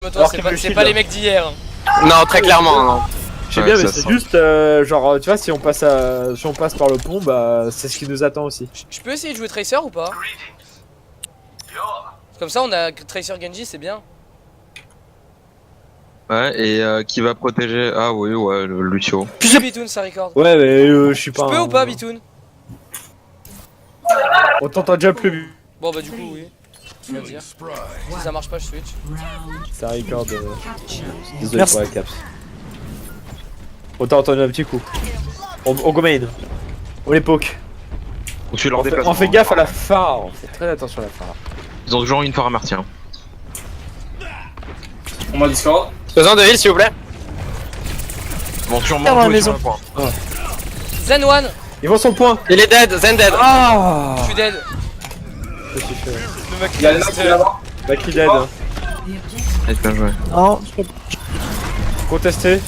Toi, c'est pas les mecs d'hier. Non, très clairement, non. Je sais bien, mais c'est juste genre, tu vois, si on passe par le pont, bah c'est ce qui nous attend aussi. Je peux essayer de jouer Tracer ou pas? Comme ça, on a Tracer Genji, c'est bien. Ouais, et qui va protéger. Ah oui, ouais, le Lucio. Puis Bitoun, ça record. Ouais, mais je suis pas. Je peux ou pas, Bitoun? On t'entend déjà plus. Bon, bah, du coup, oui. Je viens de dire. Si ça marche pas, je switch. Ça record. Désolé pour la caps. On t'a entendu un petit coup. On go main. On les poke. On suit leur déplacement. On fait gaffe à la phare. On fait très attention à la phare. Ils ont toujours une phare à Martien. On m'a Discord. Besoin de heal s'il vous plaît. Ils vont sûrement jouer sur le point. Zen One. Ils vont sur le point. Il est dead, Zen dead. Ah, Je suis dead. je suis fait. Le mec Il y a le mec qui est là-bas. Back qui dead. Allez, bien joué. Non, contesté.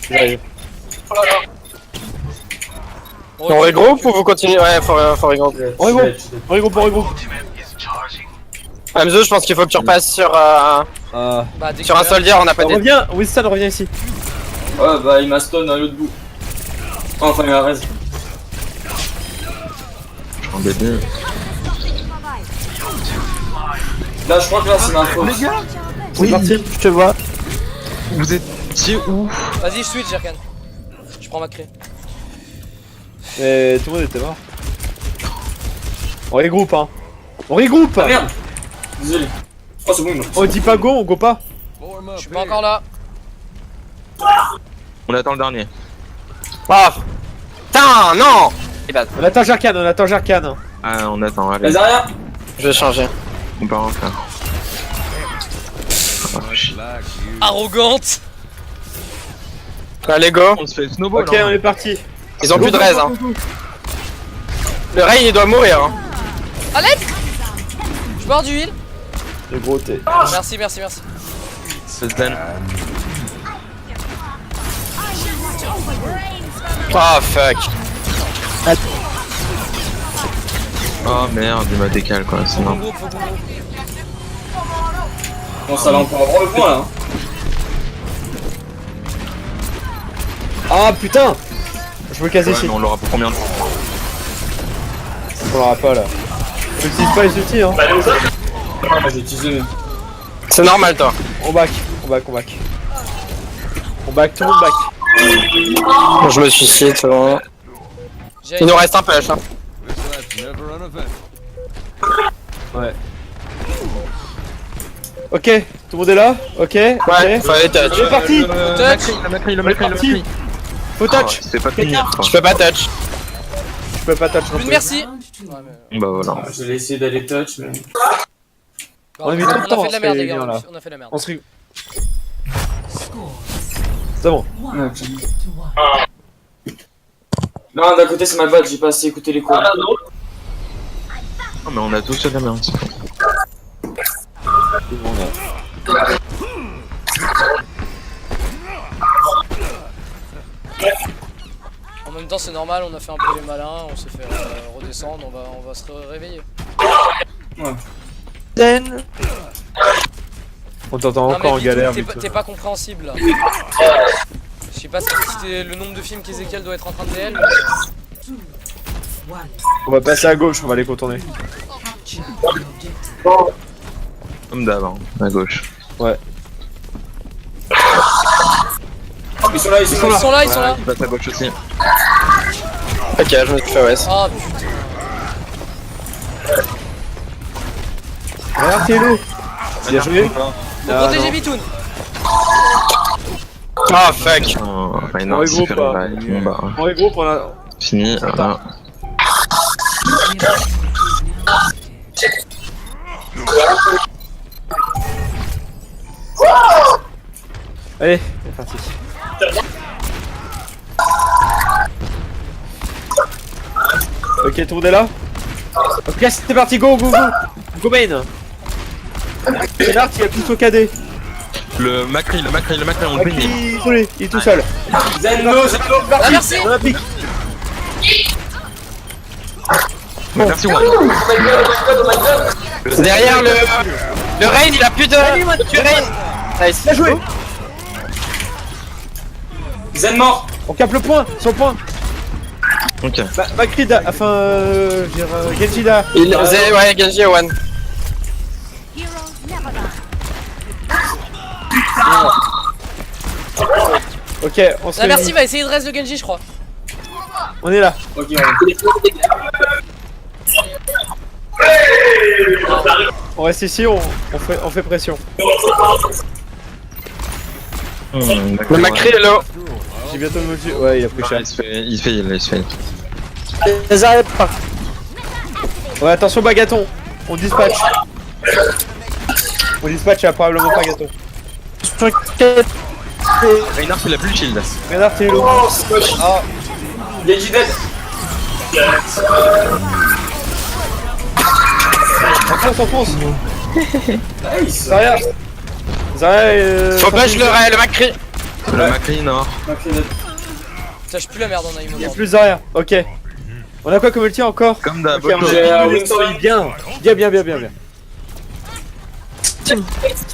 J'arrive. On regroupe ou vous continuez? Ouais, faut regrouper. On regroupe. Hamzo, je pense qu'il faut que tu repasses sur, Bah, dès sur que un tu l'as. soldier, on n'a pas d'aide. Reviens, Winston revient ici. Ouais, bah il m'a stun à l'autre bout. Enfin, il m'a raise. Je suis en début. Là, je crois que là, c'est ma faute. C'est parti, je te vois. Vous étiez où? Vas-y, je switch, Jerkan. Je prends ma clé. Mais tout le monde était mort. On regroupe, hein. On regroupe. Ah merde. Désolé. Oh, c'est bon, il m'a. On dit pas go, on go pas. Je suis pas encore là. On attend le dernier. Ah putain, non. On attend Jarkan, Ah, on attend, allez. Les arrières. Je vais changer. On peut en faire. Arrogante. Allez, go. On se fait snowball. Ok, on est parti. Ils ont plus de raise, hein. Le Ray, il doit mourir, hein. Alex. Je meurs du heal. Le gros t'es. Merci. C'est Zen. Oh fuck. Oh merde, il m'a décalé quoi, c'est Faut qu'on marrant. groupe, faut qu'on groupe. Bon, ça va, on peut avoir le point là. Hein. Ah putain. Je me casse Ouais, ici. mais on l'aura pour combien de temps? On l'aura pas là. J'utilise pas les outils, hein. Ah, j'ai utilisé mes. C'est normal, toi. On back, tout le monde back. Je me suicide, c'est bon. J'ai- Il nous reste un push, hein. Ouais. Ok, tout le monde est là. Ok. Ouais, faut aller touch. C'est parti. Le Parti. Faut touch. C'est pas finir quoi. Je peux pas touch. Je peux pas touch non Une plus. merci. Ouais, Bah voilà. Ah, j'ai essayé d'aller touch, mais. On a mis trop de temps fait de la à se merde, les réunir, gars. là. On a fait de la merde. On se rig- C'est bon. Non, d'un côté, c'est ma balle, j'ai pas assez écouté les cours. Non mais on a tous de la merde. C'est bon là. En même temps, c'est normal, on a fait un peu les malins, on s'est fait redescendre, on va se réveiller. On t'entend Non, encore en mais Bitoun, galère. t'es pas compréhensible là. Je sais pas si c'était le nombre de films qu'Ezekiel doit être en train de DL, mais... On va passer à gauche, on va les contourner. Comme d'hab, hein, à gauche. Ouais. Ils sont là, ils sont là. Ils sont là. Il passe à gauche aussi. Ok, je me suis fait OS. Oh putain. Regarde, t'es loup. Bien joué. Faut Ah, protéger non. Bitoun. Oh fuck. Enfin, On non, c'est regroupe fait pas. bon bah, On regroupe, on a. fini. Voilà. Allez, c'est parti. Ok, tout le monde est là. Ok, c'est parti, go main. C'est l'art qui a plus au KD. Le Macri, on le pénit. Il est tout seul. Zenno, Ah merci. On a pique. Merci, ouais. Derrière le Rain, il a plus de... Du Rain. Nice. Bien joué. Zen mort. On capte le point, son point. Ok. Macri, enfin, je veux dire, Genji là. Ouais, Genji et One. Ok, on se La merci va essayer de reste le Genji, je crois. On est là. Ok, On reste ici, on fait pression. Le Macri est low. J'ai bientôt le motif. Ouais, il a pris cher. Il se fait. Les arrête pas. Ouais, attention, bagaton. On dispatch. On dispatch, il y a probablement pas gâton. Reinhardt il a plus le shield. Regarde, t'es low. Ah, Genji dead. enfonce. Nice. Zarya. Zarya, Faut push le Macri. Le Macri non. Ok, dead. Ça, je pue la merde en il y a Aïmo. plus Zarya. Ok. On a quoi comme ulti encore? Comme d'hab. Ok, on J'ai a Winston. bien. Bien.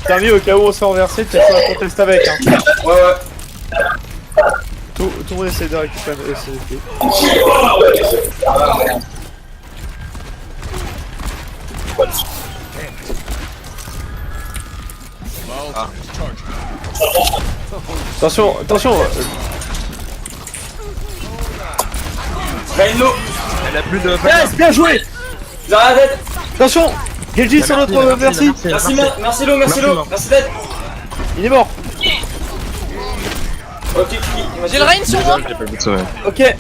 T'as mis au cas où on se fait renverser, tu fais un contest avec. Hein. Ouais. Tout le monde essaie de récupérer ses Attention. Rhino. Elle a plus de. Yes, bien joué. Zarya dead. Attention. Genji sur notre merci. Merci Lo, merci dead. Il est mort. Ok, Kiki. J'ai le Rain sur moi. J'ai pas le but de sauver. Ok.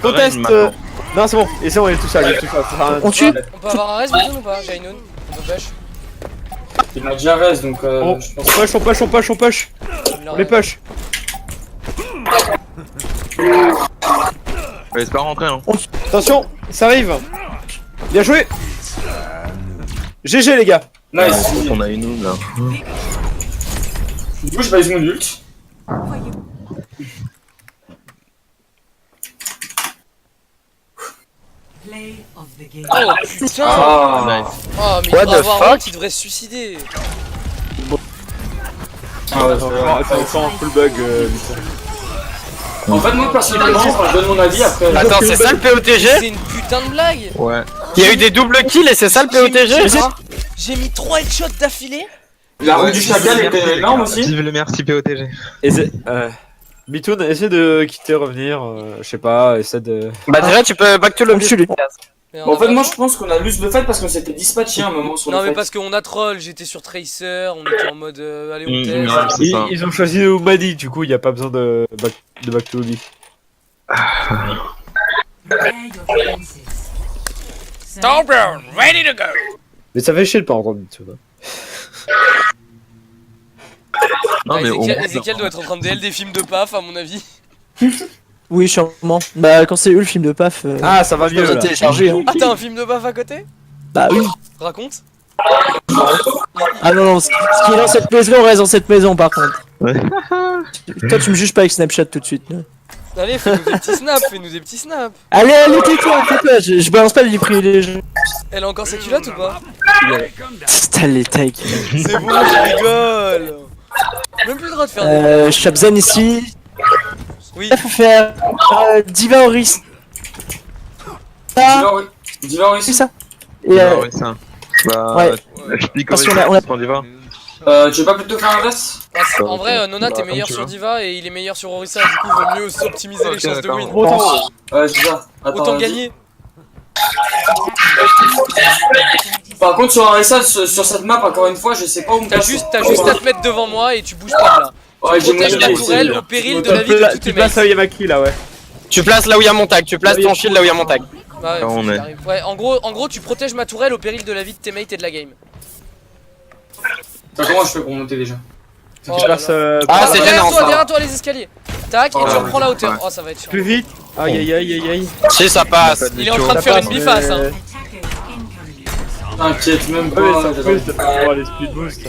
Contest. maintenant. Non, c'est bon. Et c'est bon, il est tout seul. On tue. On peut avoir un reste Bitoun ou pas? J'ai Inoun. On peut push. Il m'a déjà reste donc On je pense. push. On les push. Ouais, c'est pas rentré hein. Attention, ça arrive. Bien joué. GG les gars. Nice. On a une oum là. Du coup, j'ai pas eu mon ult. Oh putain. Ah. Nice. Oh mais il What devrait the avoir fuck? honte, il devrait se suicider. Ah ouais, Attends, full bug. En fait, moi personnellement, quand je donne mon avis après. Attends, c'est ça le C'est POTG? une putain de blague. Ouais. Il y a eu des doubles kills et c'est ça le POTG? J'ai mis 3 headshots d'affilée. La roue du chacal était énorme aussi. Vive le merci POTG. Bitoun, essaie de quitter, revenir. Je sais pas, essaie de. Bah déjà tu peux back to lobby. Mais on Bon, en a fait, pas moi le je pense qu'on a lose le fait parce qu'on s'était dispatché un moment sur Non le mais fait. parce qu'on a troll, j'étais sur Tracer, on était en mode allez on Ouais, teste. c'est ça. Ils ont choisi Oumadi, du coup, il n'y a pas besoin de back to lobby. Stormburn, ready to go. Mais ça fait chier de pas entendre Bitoun. Non mais au moins. Ezekiel doit être en train de DL des films de PAF à mon avis. Oui, sûrement. Bah, quand c'est eux le film de PAF, Ah, ça va je mieux peux là. télécharger. Hein. Ah t'as un film de PAF à côté? Bah oui. Raconte. Ah non, ce qui est dans cette maison reste dans cette maison par contre. Ouais. Toi, tu me juges pas avec Snapchat tout de suite. Hein. Allez fais-nous des petits snaps, Allez, tais-toi, je balance pas le vie privilégié. Elle a encore sa culotte ou pas? Putain, les takes. C'est bon, je rigole. Même plus le droit de faire des... Shabzen ici. Oui. Il faut faire Diva Oris. Ça, Diva c'est aussi. ça. Et Ouais, ça. Bah. ouais. Je pique Parce aussi, qu'on a- on y va. Tu veux pas plutôt faire un reste? En vrai, Nona t'es Bah, meilleur comme tu sur veux. Diva et il est meilleur sur Orisa, du coup vaut mieux optimiser les Ok, chances de d'accord. win. Autant. Ouais, c'est ça. Attends, Autant vas-y. gagner. Par contre, sur un SA, sur cette map, encore une fois, je sais pas où me T'as placer. juste à te mettre devant moi et tu bouges pas de là. Ouais, j'ai mon Protège la idée, tourelle c'est- au péril de la vie de tous tes Tu places mates. à Yamaki là, ouais. Tu places là où il y a mon tag, tu places ton shield là où il y a mon tag. Ouais, Là, on faut que est. t'arrives. Ouais, en gros, tu protèges ma tourelle au péril de la vie de tes mates et de la game. Attends, comment je fais pour monter déjà? Oh Tu là places là. Ah, c'est derrière gênant, toi, ça. derrière toi les escaliers. Tac, et tu Ouais, reprends la hauteur. ouais. Oh, ça va être chiant. plus vite. Aïe aïe aïe aïe aïe. Si ça passe. Il est en train de faire une biface, hein. T'inquiète même pas. Ouais, ça j'attends. plus de avoir les speed boost.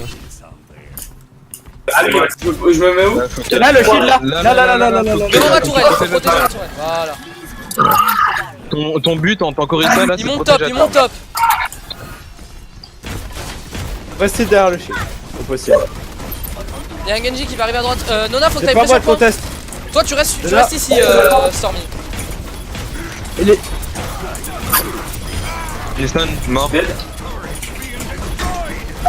Je me mets où? Là, le shield là. Devant ma tourelle, faut protéger ma tourelle. Voilà. Ton but en tant qu'Orisa là, Il c'est monte protéger top, il la monte top. Restez derrière le shield. Au possible. Y'a un Genji qui va arriver à droite. Nona, faut que C'est t'ailles pas moi pression de point. contest. Toi, tu restes Là. ici, Stormy. Il est... Winston, mort. Dead.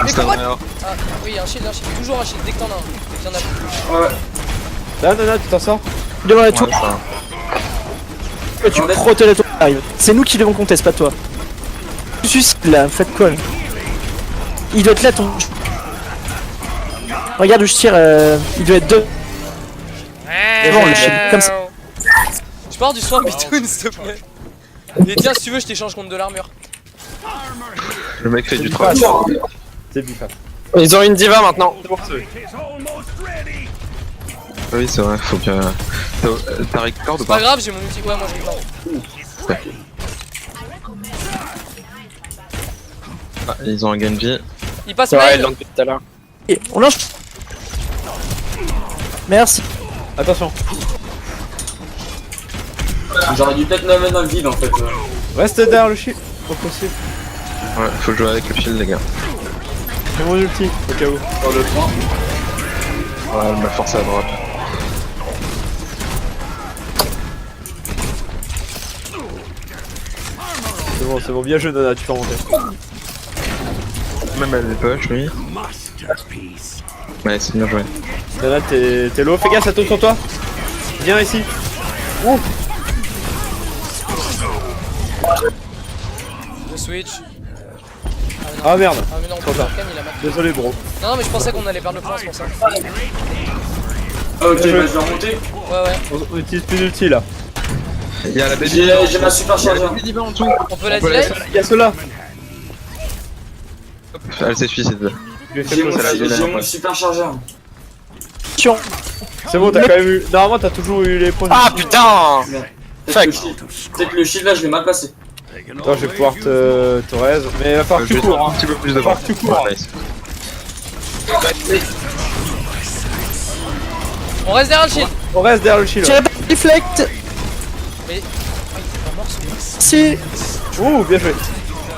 Winston, what alors. Ah, oui, un shield. Toujours un shield, dès que t'en as un. Dès qu'il y en a plus. Ouais. Là, Nana, tu t'en sors? Devant la tour, Ouais, ça. tu protes la tour. Arrive. C'est nous qui devons contester, pas toi. Tu suicides là, faites quoi là? Il doit être là ton... Regarde où je tire, il doit être 2. Devant le chien, comme ça. Je pars du soin Bitoun, s'il te plaît. Et tiens, si tu veux, je t'échange contre de l'armure. Le mec fait du Bifa. travail. C'est Bifa. Ils ont une diva maintenant. C'est pour ceux. Oui, c'est vrai, faut que. T'as record ou C'est pas pas? grave, j'ai mon ulti. Ouais, moi j'ai le temps. Ah, ils ont un Genji. Il passe C'est vrai, main. ils l'ont depuis tout à l'heure. Et on lance. Merci. Attention. J'aurais dû peut-être la mettre dans le vide en fait. Reste derrière le shield. Au possible. Ouais, faut jouer avec le shield, les gars. J'ai mon ulti, au cas où. Dans le point. Ouais, elle m'a forcé à droite. C'est bon, bien joué, Nana, tu peux remonter. Même elle est push, oui. Ouais, c'est bien joué. Nana, t'es low, fais gaffe, ça tombe sur toi. Viens ici. Ouh. Le switch. Ah merde. Ah, mais non, Trop tard. Arcane, il a marqué. Désolé, bro. Non, mais je pensais qu'on allait perdre le point, c'est pour ça. Ah, ok, Bien joué. bah je vais remonter. Ouais. On utilise plus d'ulti là. Il y a la baby. J'ai ma super chargeur. en dessous. On peut la On peut delay. Il y a ceux-là. Elle s'est suicidée. Je lui ai fait J'ai le mon, coup, ça l'a vilaine, j'ai mon ouais. super chargeur. Attention. C'est bon, t'as quand même eu. Normalement, t'as toujours eu les points. Ah putain. Peut-être que le shield là je l'ai mal placé. Attends, je vais pouvoir te raise. Mais il va falloir que tu cours. Un Hein. petit peu plus Il va devant. falloir que tu cours. Nice. On reste derrière le shield. On reste derrière le shield. Tire deflect. Mais. Ah, il est pas mort ce mec. Si. Ouh, bien joué.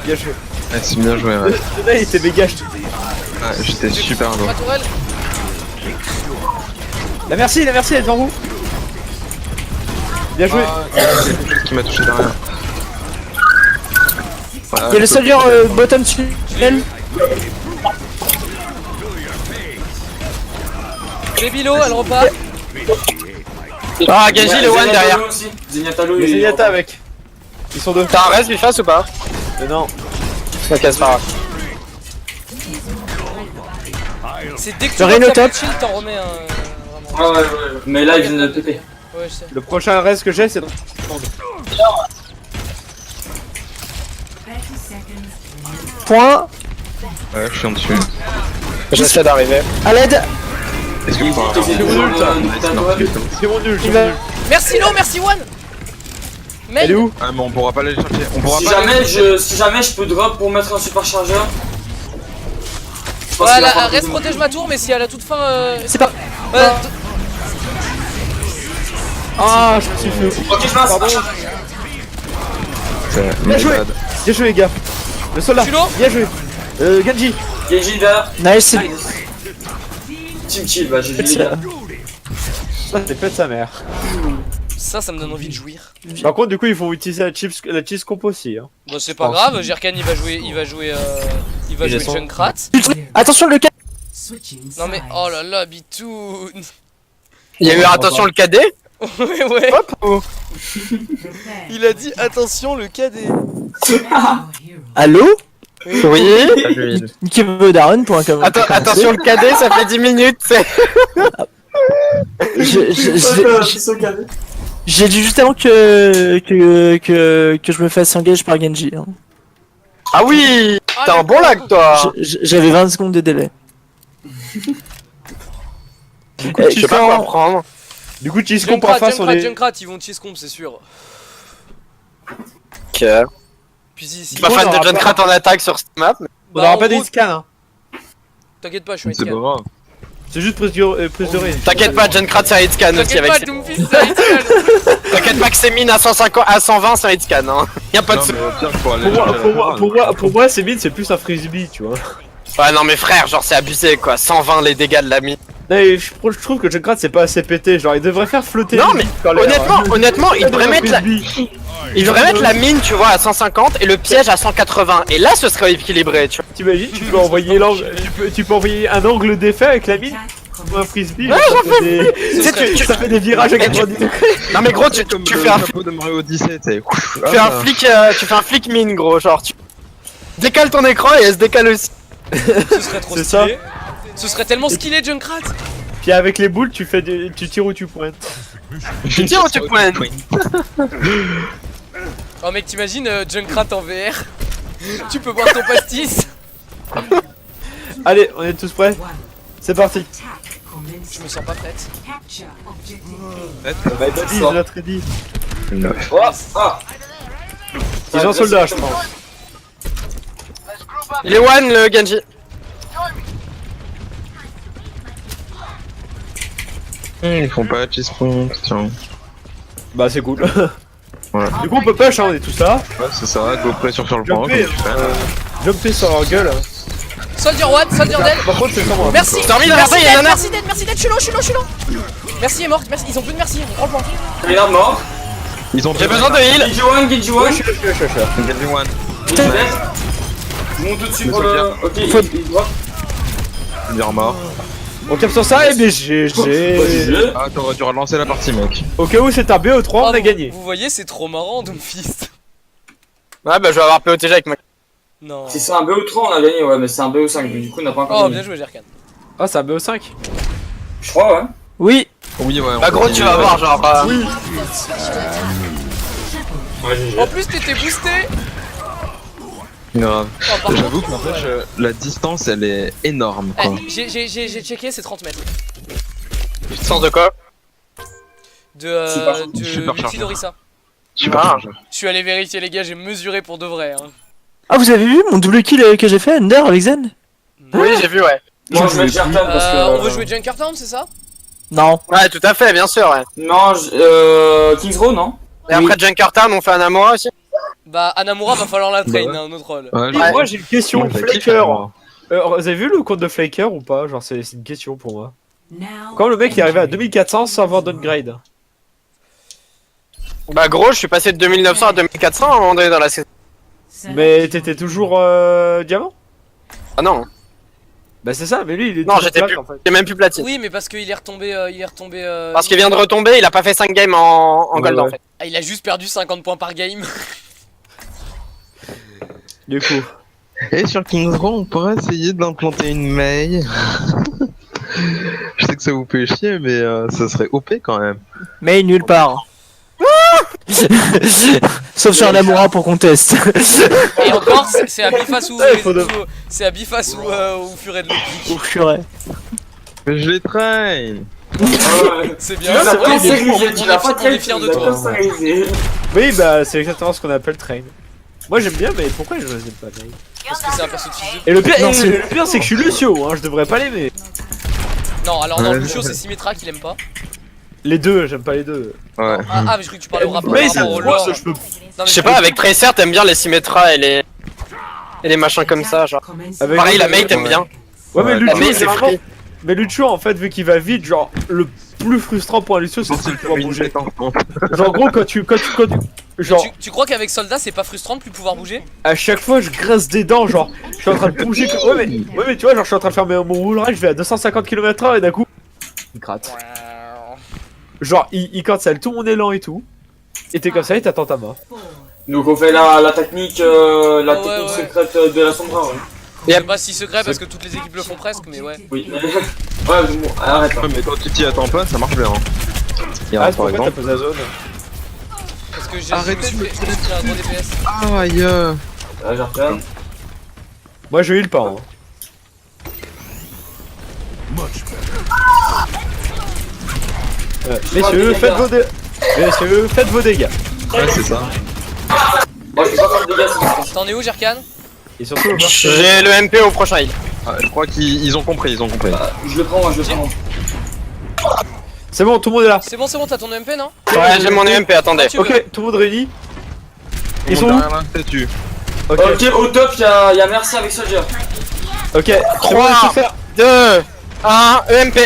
Bien joué. Ouais, c'est bien joué, ouais. Nana, il était méga. Ouais, j'étais super loin. Ma tourelle. La merci, elle est devant vous. Bien joué. Qui m'a touché derrière. Voilà, Il y a le je soldier peux- bottom tunnel. Babylo, elle repart. Ah, Genji, le one derrière. Zenyatta Les Zenyatta avec. Ils sont deux. T'as un res, Biface ou pas? Non. Ok, c'est pas grave. C'est dès que tu Le vois Rhino que t'as top. plus de shield, t'en remets un. Vraiment. Ouais. Mais là ils viennent de péter. Ouais, je sais. Le prochain reste que j'ai, c'est dans. Point. Ouais, je suis en dessus. J'essaie d'arriver. À l'aide. Est-ce que vous pouvez C'est bon, toujours ça. C'est mon nul, c'est mon nul. Merci Lo, merci One. Mais Elle est où? Ah, mais on pourra pas aller le chercher. On pourra Si pas. jamais je peux drop pour mettre un super chargeur. Je pense qu'il va Voilà, falloir que reste je- protège ma tour, mais si à la toute fin. C'est pas. Ah, je me suis fait. Ok, je passe. Pardon. C'est Bien my joué. bad. Bien joué, les gars. Le soldat. Tu l'as Bien joué. Genji. Genji là. Nice. c'est- Team kill, bah j'ai vu les C'est- gars. Ça, c'est fait de sa mère. Ça me donne envie de jouir. Par contre, du coup, il faut utiliser la cheese compo aussi. Hein. Bon, c'est pas grave, Jerkan il va jouer le son- Junkrat. Attention le cas. Non mais, oh là là, Bitoun. Il y a eu attention le KD. Ouais. Hop. Il a dit attention le cadet. Allô. Oui. Qui veut Darren pour un comment. Attention le KD, ça fait 10 minutes. J'ai dit juste avant que je me fasse engage par Genji. Hein. Ah oui. T'as un bon lag toi. J'avais 20 secondes de délai. Je sais pas quoi prendre. Du coup, cheese compo en Junkrat, face, on est. Junkrat, ils vont cheese comp, c'est sûr. Ok. Puis Je si, suis pas fan de Junkrat en attaque sur cette map. mais- On aura pas des scans. Hein. T'inquiète pas, je suis un C'est pas hitscan. grave. C'est juste prise de range. T'inquiète pas, Junkrat c'est un hitscan aussi T'inquiète avec pas, ses... Doomfist, c'est un hitscan. T'inquiète pas que c'est mine à 150, à 120 c'est un hitscan hein. Y'a pas de Non, sou. mais au pire, je pourrais aller chercher la couronne. Pour moi, c'est mid, c'est plus un frisbee, tu vois. Ouais, non, mais frère, genre, c'est abusé quoi. 120 les dégâts de la mine. Non, mais je trouve que Junkrat c'est pas assez pété, genre il devrait faire flotter. Non, les mais billes dans l'air, honnêtement, il devrait mettre la. Il devrait mettre la mine, tu vois, à 150 et le piège à 180. Et là, ce serait équilibré, tu vois. T'imagines, tu peux envoyer l'angle, tu peux envoyer un angle d'effet avec la mine ou un frisbee. Ouais, ça fait des, ça fait des virages à 90 degrés. Non, mais gros, tu fais un de Mario Odyssey, tu sais. tu fais un flic mine, gros, genre tu décales ton écran et elle se décale aussi. Ce serait trop C'est stylé. Ce serait tellement skillé, Junkrat. Puis avec les boules, tu tires où tu pointes. Tu tires ou tu pointes? Oh mec, t'imagines Junkrat en VR. Tu peux boire ton pastis. Allez, on est tous prêts. C'est parti. Je me sens pas prête. Bah, Daddy, il l'a très dit. Oh, ah. Ils ont un soldat, je pense. Il est one le Genji. Ils font pas cheese point, tiens. Bah, c'est cool. Voilà. Du coup, on peut push, hein, on est tous là. Ouais, c'est ça, go pression sur le point. Jumper sur leur gueule. Soldier one, Soldier dead. Par contre, c'est sans moi. Merci. Stormy dans la Merci fin, il y a dead, Nana. merci dead, merci dead. Je suis low. Merci est morte, merci. Ils ont plus de merci. On prend le point. Regarde mort. Ils ont J'ai besoin de heal. Genji one. Je suis là. Genji one. Genji dead. Je monte tout dessus pour le. Ok, il drop. Bien mort. On capte sur ça et BG. Ah, t'aurais dû relancer la partie, mec. Au cas où c'est un BO3, on a gagné. Vous voyez, c'est trop marrant, Doomfist. Ouais, bah je vais avoir POTG avec moi. Non. Si c'est un BO3, on a gagné, ouais, mais c'est un BO5, donc du coup, on n'a pas encore Oh, gagné. bien joué, Jerkan. Ah, c'est un BO5. Je crois, ouais. Oui. Oui, ouais. Bah gros, tu vas voir, genre. Ouais, GG. En plus, t'étais boosté. Grave. Oh, par contre, J'avoue que n'empêche, la distance elle est énorme quoi. j'ai checké, c'est 30 mètres. Sens de quoi? De Super l'outil chargeur. d'Orissa. Super Ah. chargeur. Je suis allé vérifier, les gars, j'ai mesuré pour de vrai. Hein. Ah, vous avez vu mon double kill que j'ai fait, Ender avec Zen? Oui, j'ai vu, ouais. Moi, je vais Jerkan parce que. On veut jouer Junkertown, c'est ça? Non. Ouais, tout à fait, bien sûr, ouais. Non, Kings Row, non? Et après Junkertown, on fait un Amora aussi. Bah, Anamura, va falloir la train, Bah ouais. hein, notre rôle. Ouais, Ouais. Moi, j'ai une question. Moi, je kiffe, Flaker. moi. Vous avez vu le compte de Flaker ou pas? Genre, c'est une question pour moi. Quand le mec est arrivé à 2400 sans avoir downgrade. Bah gros, je suis passé de 2900 à 2400 à un moment donné dans la saison. Mais t'étais toujours diamant? Ah non, Bah, c'est ça, mais lui, il est non, toujours j'étais plat, plus, en fait. j'étais même plus platine. Oui, mais parce qu'il est retombé. Parce qu'il vient de retomber, il a pas fait 5 games en gold Ouais. en fait. Ah, il a juste perdu 50 points par game. Du coup. Et sur Kings Row, on pourrait essayer d'implanter une mail. Je sais que ça vous fait chier, mais ça serait OP quand même. Mais nulle part. Sauf sur un Amora pour qu'on teste. Et encore, c'est à Bifas ou. Ouais, faut de- C'est à Bifas ou Furet de Loki. Ouf, purée. Mais je les traîne. C'est bien, Tu c'est vrai, c'est on que tu l'as pas est très fiers de toi. Oui, bah, c'est exactement ce qu'on appelle train. Moi, j'aime bien, mais pourquoi je n'aime pas train? Parce que c'est un perso de fils de. Et le pire, Non, et c'est- le pire, c'est que je suis Lucio, hein, je devrais pas l'aimer. Non, alors non, Ouais, Lucio, ouais. c'est Symmetra qu'il aime pas. Les deux, j'aime pas les deux. Ouais. Ah, mais je croyais que tu parlais au rapport, Mais par ça rapport au moi, lore. ça, je peux. Non, mais Je sais pas, avec Tracer, t'aimes bien les Symmetra et les machins comme ça, genre. Avec- Pareil, la Mei, t'aimes bien. Ouais, mais Ouais, La Lucio, Mei, c'est c'est vraiment. free. Mais Lucio, en fait, vu qu'il va vite, genre, le plus frustrant pour un Lucio, c'est de pouvoir bouger. Genre, en gros, quand tu. Genre, tu crois qu'avec Soldat, c'est pas frustrant de plus pouvoir bouger? à chaque fois, je grince des dents, genre, je suis en train de bouger. Ouais, mais tu vois, genre, je suis en train de faire mon roulage, je vais à 250 km/h et d'un coup. Il gratte. Genre, il cancelle tout mon élan et tout. Et t'es comme ça et t'attends ta main. Donc on fait la technique, la Ouais, technique ouais. secrète de la Sombra, ouais. Je sais pas si secret parce que toutes les équipes le font presque, mais ouais. Oui. Ouais, bon, arrête. hein. Ouais, mais quand tu t'y attends pas, ça marche bien. Hein. Il y a Ah, un c'est par pourquoi t'as exemple. posé la zone. Parce que j'ai Arrêtez de me j'ai un gros DPS. Ah, aïe. Ouais, j'arrête. Moi, je heal pas. Hein. Messieurs, faites vos dégâts. Ouais, c'est ça. Moi je peux pas faire de dégâts si T'en es où, Jerkan? Et surtout, J'ai le MP au prochain heal. Ah, je crois qu'ils ont compris, ils ont compris. je le prends, moi je le prends. c'est bon, tout le monde est là. C'est bon, t'as ton MP, non? Ouais, j'ai mon MP, attendez. Tu veux. Ok, tout le monde réuni. Ils Tout sont le où? monde derrière la statue. Ok. Ok, au top, y'a Mercy avec Soldier. Ok, 3, 2, 1, EMP.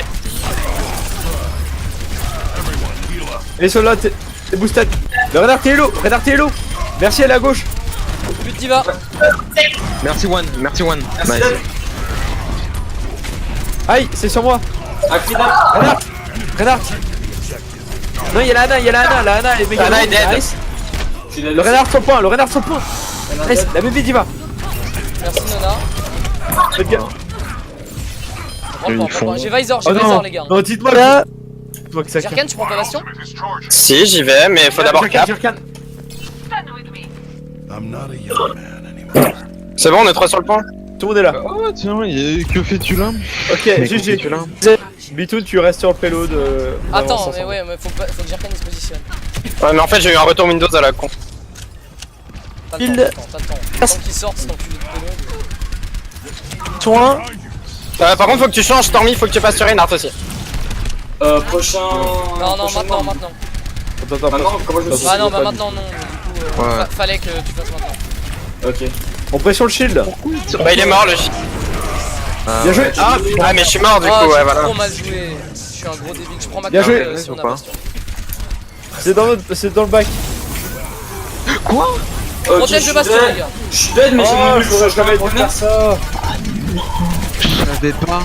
Les soldats, t'es boosted. Le Renard, t'es hello. Renard, t'es hello. Merci à la gauche. Plus de diva. Merci One, merci One. Merci Nice. d'être. Aïe, c'est sur moi. Akida. Renard. Renard. Non, y'a la Ana, la Ana est méga. La Ana est dead. Nice. Je suis Le Renard sur le point, Nice, la baby diva. Merci Nona. Faites bien. Prends. J'ai Visor, Oh non, les gars. non, dites-moi Là, que ça Jerkan, tu prends pas Bastion? Si, j'y vais, mais faut d'abord cap. C'est bon, on est 3 sur le point. Tout le monde est là. Oh tiens, que fais-tu là? Ok, Mais que GG. fais-tu là? Bitoun, tu restes sur le payload. on avance Attends, mais ensemble. ouais, mais faut que Jerkan il se positionne. Ouais, mais en fait, j'ai eu un retour Windows à la con. T'as le temps, t'as le temps. Tant qu'il sorte, c'est enculé de payload. soin. Par contre, faut que tu changes, Stormy, faut que tu passes sur Reinhardt aussi. Prochain. Non, prochain maintenant. round. Attends, Maintenant, comment je me suis Ah non, pas bah dit. maintenant non. Du coup, Ouais. fallait que tu fasses maintenant. Ok. on pression le shield. Bah, il est mort, le chien. Bien joué. Ah, mais je suis mort, du coup, ouais, j'ai voilà. trop mal joué. Je suis un gros débile. Je prends ma Bien carte joué. si on a Ou pas Bastion. C'est dans le bac. Protège le Bastion, les gars. Je suis dead, mais j'ai Oh, mis je pourrais jamais dû faire ça. Je savais pas.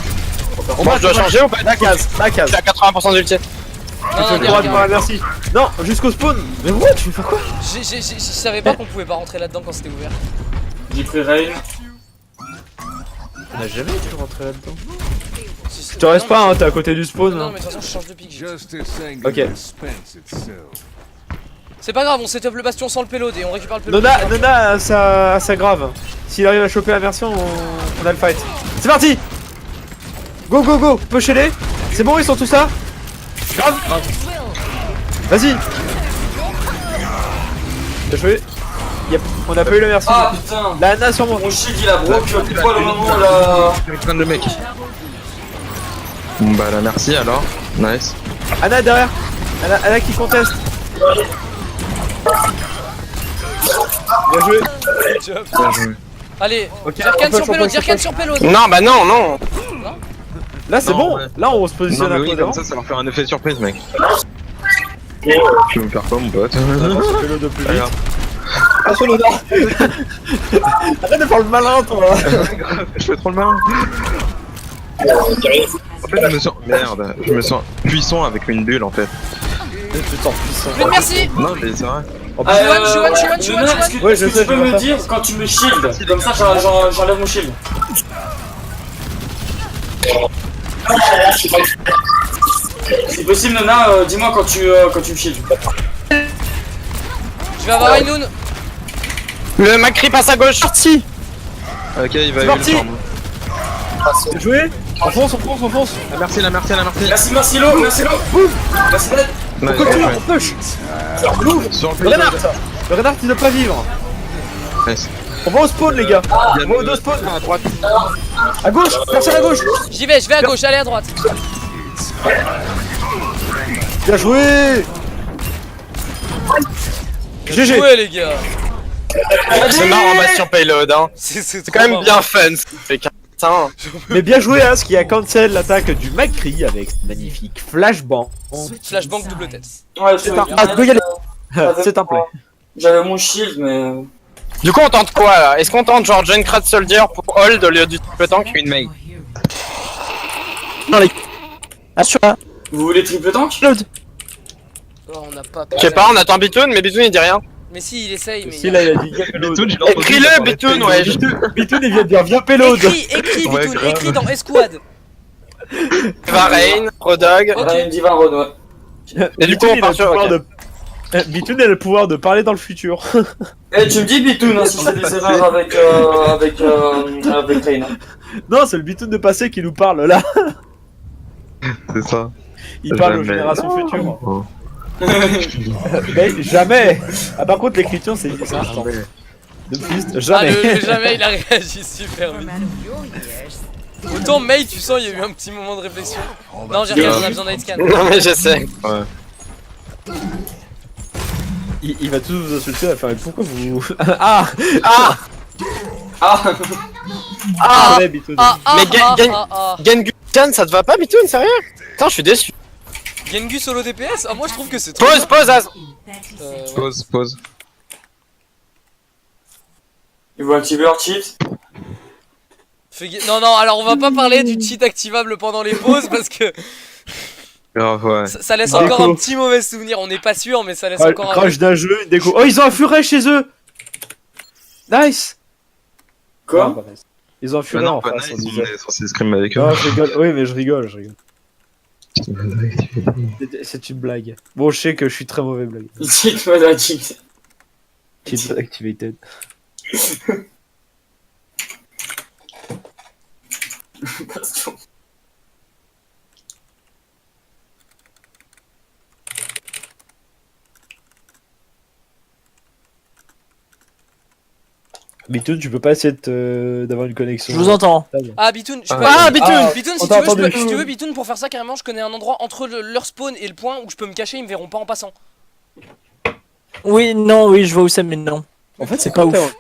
Bon, je dois changer ou pas? La case. Je suis à 80% d'ulti. Non, non, Droite, regarde. voilà, merci. Non, jusqu'au spawn. Mais what, tu veux faire quoi? Je savais pas qu'on pouvait pas rentrer là-dedans quand c'était ouvert. J'ai pris Rain. On a jamais dû rentrer là-dedans. Si, Je te reste pas, hein, t'es à côté du spawn. Non, hein. mais de toute façon, je change de pique. Ok. C'est pas grave, on setup le Bastion sans le payload et on récupère le payload. Nona a sa grave. S'il arrive à choper la version, on a le fight. C'est parti. Go, pushez-les. C'est bon, ils sont tous là. Grave. Vas-y. Bien joué. On a pas eu la merci. Ah putain. La Ana sur moi. Mon shield il a broke pile poil au moment là. Je vais prendre le mec. Bon bah là merci alors. Nice. Ana derrière. Ana qui conteste. Bien joué. Job. Bien joué. Allez, Ok, Jerkan on peut, sur payload, Jerkan sur payload. Non, bah non. Là c'est Non, bon. ouais. Là on se Non positionne mais un oui, peu comme devant. ça leur fait un effet surprise mec. Tu veux me faire quoi mon pote? On avance le payload de plus vite. Regarde. Ah, sur l'honneur. Arrête de faire le malin toi. Je fais trop le malin. En fait je me sens puissant avec une bulle en fait. Tu te sens puissant. Plus de merci. Non mais c'est vrai. Chouan. Ouais, je Est-ce que sais, tu peux je vais me faire dire quand tu me shield? Comme ça j'enlève mon shield. C'est possible Nona, dis-moi quand tu me shield. Je vais avoir Ainoun. Le Macri passe à gauche. Parti. Ok il va C'est y parti. le charme. Bien joué. On fonce. La merci. Merci Lo, merci Dad. On Nice, continue, ouais. on push. Sur le Le renard. Le renard il ne doit pas vivre. Nice. On va au spawn les gars. Il y a On va au deux spawn. à droite. À gauche. Personne à gauche. J'y vais, je vais à gauche, allez à droite. Bien joué. GG. Ouais les gars. C'est marrant, Bastion Payload, hein. C'est C'est quand même bien fun. Ça fait putain. Mais bien joué As qui a cancel l'attaque du Macri avec ce magnifique flashbang. Flashbang double tête. Ouais, C'est un- Ah, go y aller. C'est un play. J'avais mon shield mais. Du coup, on tente quoi là? Est-ce qu'on tente genre Junkrat Soldier pour hold au lieu du triple tank? Une main. Assure-la. Vous voulez triple tank? Load. Oh, on n'a pas. Je sais pas, on attend Bitoun, mais Bitoun il dit rien. Mais si, il essaye, mais. Si là il a dit Bitoun, j'ai Écris-le, Bitoun, ouais. Bitoun il vient de dire viens payload. Écris, Ouais, Bitoun, grave. écris dans Escouade. Varane, Rodog. Ok. Ryan Diva Road, ouais. Et du coup, on part sur. ok. Bitoun a le pouvoir de parler dans le futur. Eh, tu me dis Bitoun hein, si je fais des erreurs avec Rain. Non, c'est le Bitoun de passé qui nous parle là. C'est ça. Il parle aux Jamais. générations futures. Oh. Mais jamais. Ah par contre l'écriture c'est instant. De plus, Ah, jamais. le jamais il a réagi super vite. Autant May, tu sens, il y a eu un petit moment de réflexion. Non, j'ai rien, on a besoin d'un scan. Non, mais je sais. Ouais. Il va tous vous insulter, il va faire mais pourquoi vous. Ah. Ah Ah, Ouais, Bitoun. Mais Gengu-chan, ça te va pas, Bitoun, sérieux? Putain, je suis déçu. Gengu solo DPS? Ah, moi je trouve que c'est trop. Pause, pause, Az. Ouais. Pause. Ils vont activer leur cheat. Non, non, alors on va pas parler du cheat activable pendant les pauses parce que Grave, ouais. ça laisse Déco. encore un petit mauvais souvenir. On n'est pas sûr, mais ça laisse Ah, encore un. crash d'un jeu, une déco. Oh, ils ont un furet chez eux. Nice. Quoi? Non, pas nice. Ils ont un Bah furet non, en pas face. nice, on on disait. est censé scrim avec eux. Non, je rigole. Oui, mais je rigole. C'est une blague. Bon, je sais que je suis très mauvais blague. Cheat mode à cheat. Cheat activated. Bastion. Bitoun, tu peux pas essayer d'avoir une connexion. Je vous entends. Ah, Bitoun, je peux. Ah, Bitoun. Bitoun, on si t'a tu veux, entendu. si tu veux, Bitoun, pour faire ça carrément, je connais un endroit entre leur spawn et le point où je peux me cacher, ils me verront pas en passant. Oui, non, oui, je vois où c'est, mais non. En fait, c'est pas ouf.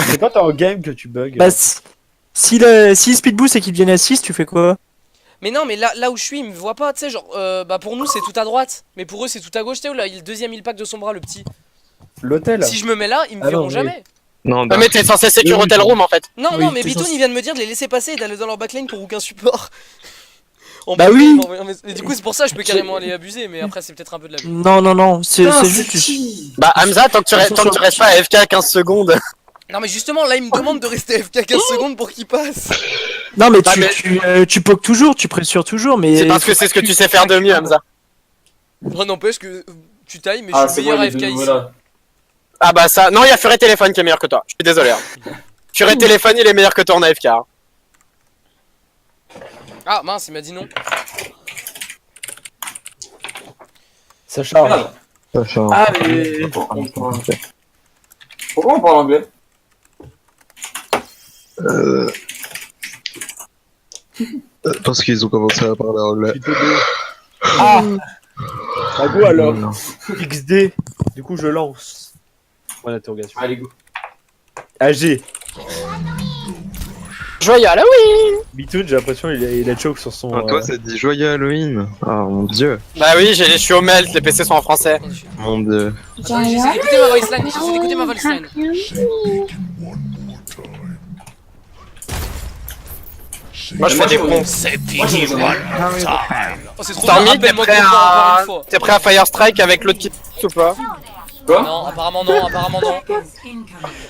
C'est quand t'es en game que tu bugs. Bah, si speed boost et qu'il devienne à 6, tu fais quoi? Mais non, mais là où je suis, ils me voient pas, tu sais, genre, bah pour nous c'est tout à droite, mais pour eux c'est tout à gauche, tu sais, où là, il y a le deuxième heal pack de son bras, le petit. L'hôtel. Si je me mets là, ils me Ah non, verront oui. jamais. Non, Non, mais t'es censé secure Oui, Hotel Room, en fait. Non, Oui, non, mais t'es Bitoun, censé- il vient de me dire de les laisser passer et d'aller dans leur backline pour aucun support. En Bah privé, oui. ils m'envoient un message. Et du coup, c'est pour ça que je peux carrément aller abuser, mais après, c'est peut-être un peu de l'abus. Non, non, non, c'est Putain, juste. qui? Bah, Hamza, tant que tu restes pas à FK 15 secondes. Non, mais justement, là, il me demande de rester FK 15 secondes pour qu'il passe. Non, mais Ah, tu pokes toujours, tu pressures toujours, mais. C'est parce que c'est ce que tu sais faire de mieux, Hamza. Oh, n'empêche que tu tailles, mais Ah, je suis c'est meilleur bon, à les FK deux, ici. voilà. Ah bah ça, non, il y a Furet Téléphone qui est meilleur que toi. Je suis désolé. Hein. Furet Téléphone, il est meilleur que toi en AFK. Hein. Ah, mince, il m'a dit non. Ça charge. Merde. Ah, mais. Pourquoi on parle anglais? Parce qu'ils ont commencé à parler anglais. Ah. Bah, go alors. XD. Du coup, je lance. Point d'interrogation. Allez, go. AG. Joyeux Halloween. Bitoun, j'ai l'impression il a choke sur son. Ah, toi, ça te dit joyeux Halloween. Ah, mon dieu. Bah oui, je suis au melt, les PC sont en français. Mon dieu. Attendez, j'essaie d'écouter ma voice line, j'essaie d'écouter ma voice line. Moi je fais des bons. Moi, j'ai Oh, c'est trop Stormy, bien, t'es rappelle-moi prêt encore à... une fois. T'es prêt à Fire Strike avec l'autre qui ou pas? Quoi? Non, apparemment non, apparemment non.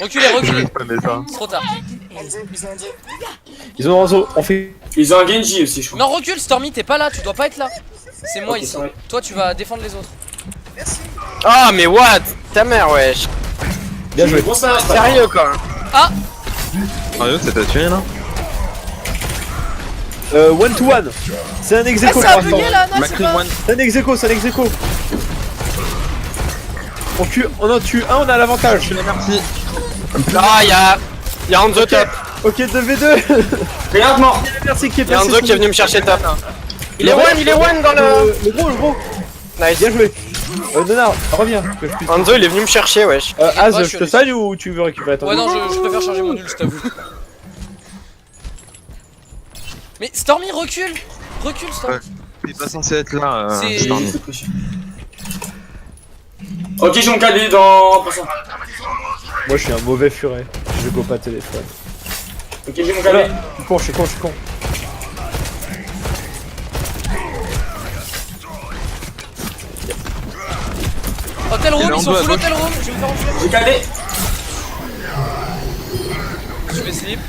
Reculez, reculez. Pas mais ça. C'est trop tard. Ils ont Ranzo. On fait. Ils ont un Genji aussi, je crois. Non, recule, Stormy, t'es pas là, tu dois pas être là. C'est moi Ok, ici. sorry. Toi, tu vas défendre les autres. Ah mais what? Ta mère wesh. Bien joué. Bon, ça va, Sérieux quoi. Mario, c'est ta tué là? One to one. C'est un Ah, ex-aequo ça a pour l'instant. bugué là, non, c'est Macri pas. one. C'est un ex-aequo, c'est un ex-aequo. On en tue un, on a l'avantage. Merci. Ah y'a Hanzo top. Ok, 2v2. Regarde, mort. Merci qui est Y'a passé. Hanzo qui est venu me chercher top. Il est one dans le... Le gros. Nice. Bien joué. Donard, reviens. Que je puisse. Hanzo il est venu me chercher wesh. Az, Ouais, je je suis te soigne ou tu veux récupérer ton Ouais, non, je préfère charger mon nul, je t'avoue. Mais Stormy, recule. Recule, Stormy. Ouais. T'es pas censé être là, C'est- Stormy. Ok, j'ai mon calé dans. Passant. Moi, je suis un mauvais furet. Je go pas téléphone. Ok, j'ai mon calé. Je suis con. Hotel room, Il est ils en sont deux à full gauche. hotel room. Je vais me faire enfuir. J'ai calé. Je vais slip.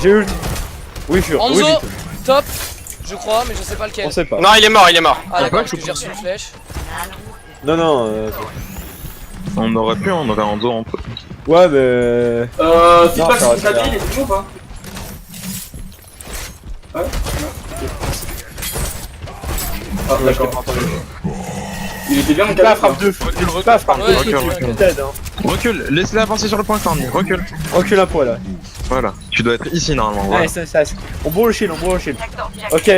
J'ai ult. Oui, fur. Oui, Hanzo, vite. top. Je crois, mais je sais pas lequel. On sait pas. Non il est mort. Ah, d'accord, parce que j'ai reçu une flèche. Non. On aurait pu, on aurait en dos en peu. Ouais, mais. Feedback ça va, sur ça mon calé, va. il est toujours ou pas? Ouais. Ah, Ouais, je t'ai d'accord. pas entendu. Il était bien mon Pas calé. frappe de fou. Pas frappe de Ouais, fou. recule, Tu recule. t'aides, hein. Recule, laisse-les avancer sur le point, Stormy. Recule. Recule un poil là. Voilà. Tu dois être ici normalement. Voilà. Nice. On bourre le shield, Ok,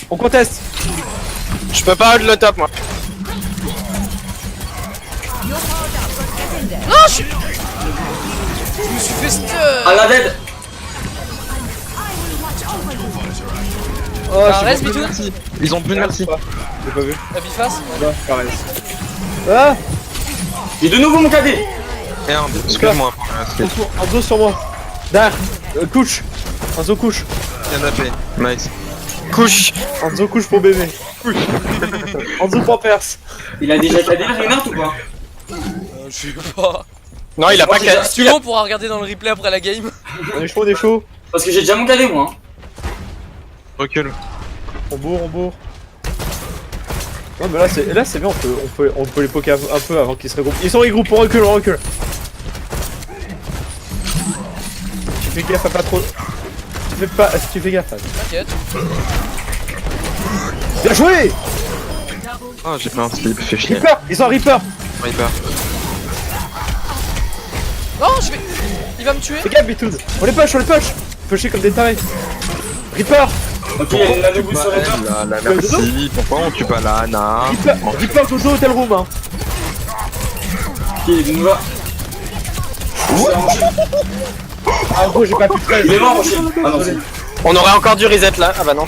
on conteste. Je peux pas hold le top moi. Non, je suis. suis fait stun. Ah la dead. Oh, T'as un je res, suis Bitou? Merci. Ils ont plus de merci. J'ai pas vu. La biface? Ouais, pareil. Ah, J'ai de nouveau mon cadet. Merde, excuse-moi. Enzo sur moi. Derrière. Couche. Enzo couche. Canapé. Nice. Couche. Enzo couche pour bébé. Enzo prend perce. Il a déjà cadet Reinhardt ou pas? Je sais pas. Non, il a pas qu'à. Si tu veux, on pourra regarder dans le replay après la game. On est chaud, on est chaud. Parce que j'ai déjà mon cadet moi. Hein. Recule. On bourre. Non mais là c'est bien, on peut les poker un peu avant qu'ils se regroupent. Ils sont regroupés, on recule. Tu fais gaffe à pas trop. Tu fais gaffe. T'inquiète. Bien joué. Oh, j'ai plein de slip, fait chier. Reaper, ils sont Reaper. Reaper. Non, je vais. Il va me tuer. Fais gaffe Bitoun. On les push. Pusher comme des tarés. Reaper. Ok, il y a la nouveau sur les mains. La merci. Pourquoi on tue pas la Ana? Reaper Jojo Hotel Room hein. Ok, il nous va. Ah gros j'ai pas pu Il est mort, Rocher. Ah non, c'est. On aurait encore dû reset là. Ah bah non.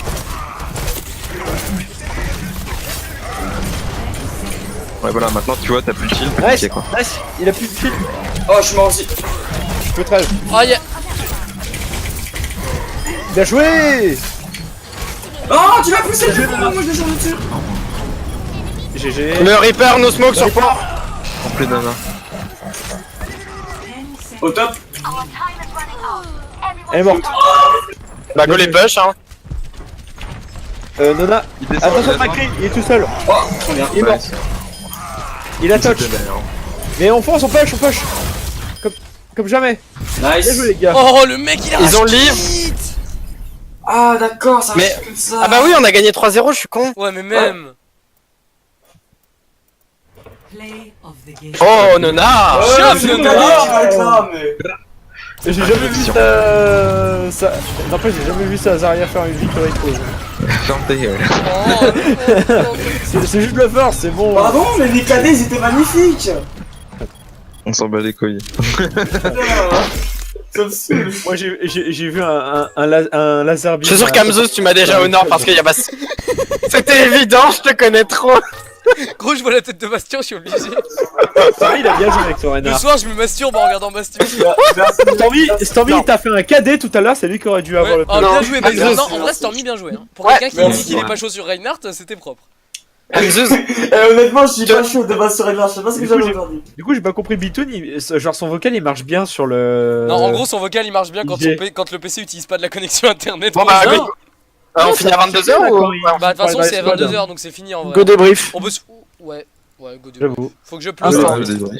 Ouais, voilà, maintenant tu vois, t'as plus de shield. Nice, Ok, quoi. nice. Il a plus de shield. Oh, je suis mort aussi. Je peux trade. Oh, yeah. Bien joué. Oh, tu vas pousser le moi je descends dessus. GG. Le Reaper, no smoke sur point. En plus d'Ana. Au top. Elle est morte. Bah go les push hein. Nona. Il descend, Attention il descend. Macri, il est tout seul. Oh, trop bien. Il est mort. Nice. Il a touch. C'était bien. Mais on fonce, on push. Comme jamais. Bien Nice. joué les gars. Oh, le mec, il a. Ils ont rage live. quitte. Ah d'accord, ça Mais- marche comme ça. Ah bah oui, on a gagné 3-0, je suis con. Ouais, mais même. Oh Nona. Chef, c'est le le gars. cadet qui va être là, mais. J'ai jamais vu ça. N'empêche, j'ai jamais vu ça Zarya faire une victory pose. Ferme ta gueule. Oh, C'est juste le first, c'est bon. Pardon, mais les cadets ils étaient magnifiques. On s'en bat les couilles. Ça me saoule. Moi j'ai vu un laser beam. Je suis sûr qu'Amzus tu m'as déjà au nord parce qu'il y a pas. C'était évident, je te connais trop. Gros, je vois la tête de Bastien, je suis obligé. Stormy il a bien joué avec son Le renard. soir, je me masturbe en regardant Bastien. Stormy il t'a fait un cadet tout à l'heure, c'est lui qui aurait dû avoir Ouais. le Oh, Non. bien joué, Bastien. Amzus. Non, en vrai, Stormy, bien joué. Hein. Pour Ouais. quelqu'un qui Merci. dit qu'il est pas chaud sur Reinhardt, c'était propre. Amzus. Honnêtement, je suis pas chaud de base sur Edward, je sais pas ce que Du coup, j'avais j'ai- aujourd'hui. Du coup j'ai pas compris Bitoon, genre son vocal il marche bien sur le... Non, en gros, son vocal il marche bien quand, j'ai- quand le PC utilise pas de la connexion internet. Bon bah Non. go. On finit à 22h ou? Bah, de toute façon, Ouais, c'est à squad. 22h donc c'est fini en vrai. Go débrief. On peut se. Ouais, go de. J'avoue. Faut que je Ah, pleuve. ouais. Désolé.